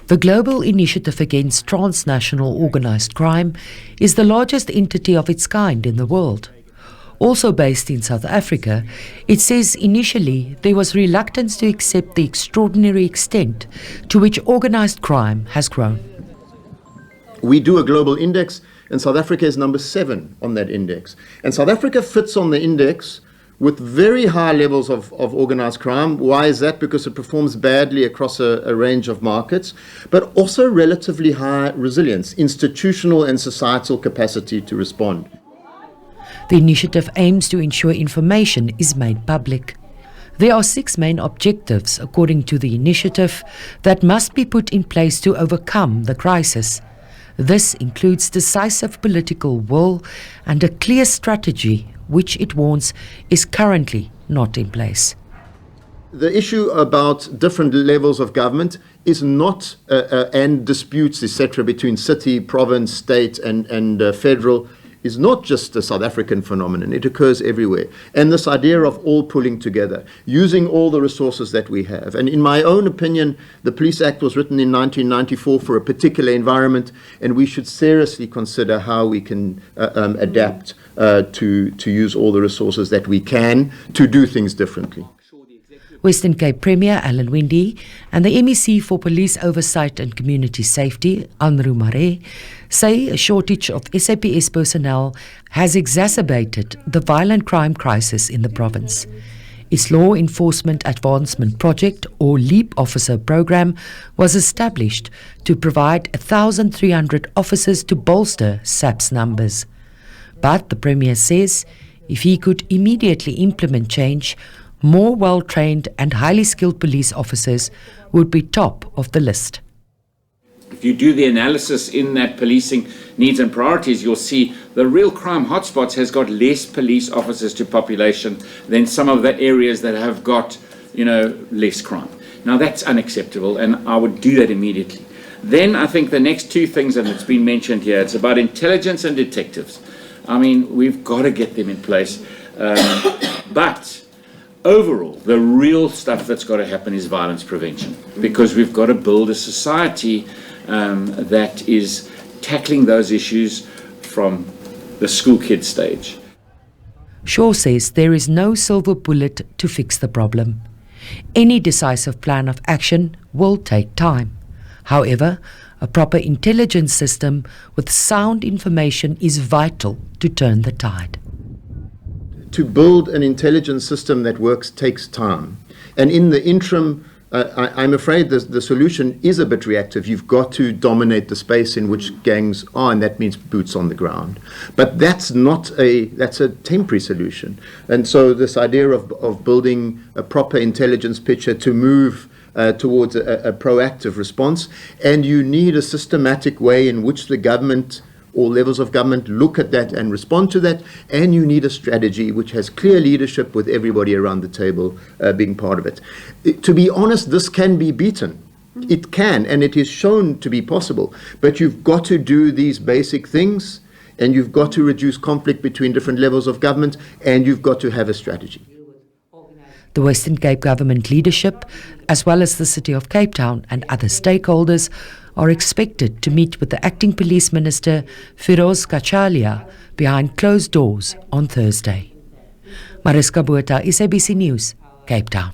The global initiative against transnational organised crime is the largest entity of its kind in the world. Also based in South Africa, it says initially there was reluctance to accept the extraordinary extent to which organised crime has grown. We do a global index, and South Africa is number 7 on that index. And South Africa fits on the index with very high levels of organised crime. Why is that? Because it performs badly across a range of markets, but also relatively high resilience, institutional and societal capacity to respond. The initiative aims to ensure information is made public. There are 6 main objectives, according to the initiative, that must be put in place to overcome the crisis. This includes decisive political will and a clear strategy, which it warns is currently not in place. The issue about different levels of government is not, and disputes, etc., between city, province, state and federal, is not just a South African phenomenon. It occurs everywhere. And this idea of all pulling together, using all the resources that we have. And in my own opinion, the Police Act was written in 1994 for a particular environment, and we should seriously consider how we can adapt to use all the resources that we can to do things differently. Western Cape Premier Alan Windey and the MEC for Police Oversight and Community Safety, Anru Mare, say a shortage of SAPS personnel has exacerbated the violent crime crisis in the province. Its Law Enforcement Advancement Project, or LEAP officer program, was established to provide 1,300 officers to bolster SAP's numbers. But the Premier says if he could immediately implement change, more well-trained and highly skilled police officers would be top of the list. If you do the analysis in that policing needs and priorities, you'll see the real crime hotspots has got less police officers to population than some of the areas that have got, less crime. Now that's unacceptable, and I would do that immediately. Then I think the next 2 things, and it's been mentioned here, it's about intelligence and detectives. I mean, we've got to get them in place. But overall, the real stuff that's got to happen is violence prevention, because we've got to build a society that is tackling those issues from the school kid stage. Shaw says there is no silver bullet to fix the problem. Any decisive plan of action will take time. However, a proper intelligence system with sound information is vital to turn the tide. To build an intelligence system that works takes time. And in the interim, I'm afraid the solution is a bit reactive. You've got to dominate the space in which gangs are, and that means boots on the ground. But that's a temporary solution. And so this idea of building a proper intelligence picture to move towards a proactive response, and you need a systematic way in which the government, all levels of government, look at that and respond to that, and you need a strategy which has clear leadership with everybody around the table being part of it. To be honest, this can be beaten. It can, and it is shown to be possible, but you've got to do these basic things, and you've got to reduce conflict between different levels of government, and you've got to have a strategy. The Western Cape government leadership, as well as the City of Cape Town and other stakeholders, are expected to meet with the Acting Police Minister Firoz Kachalia behind closed doors on Thursday. Mariska Botha, SABC News, Cape Town.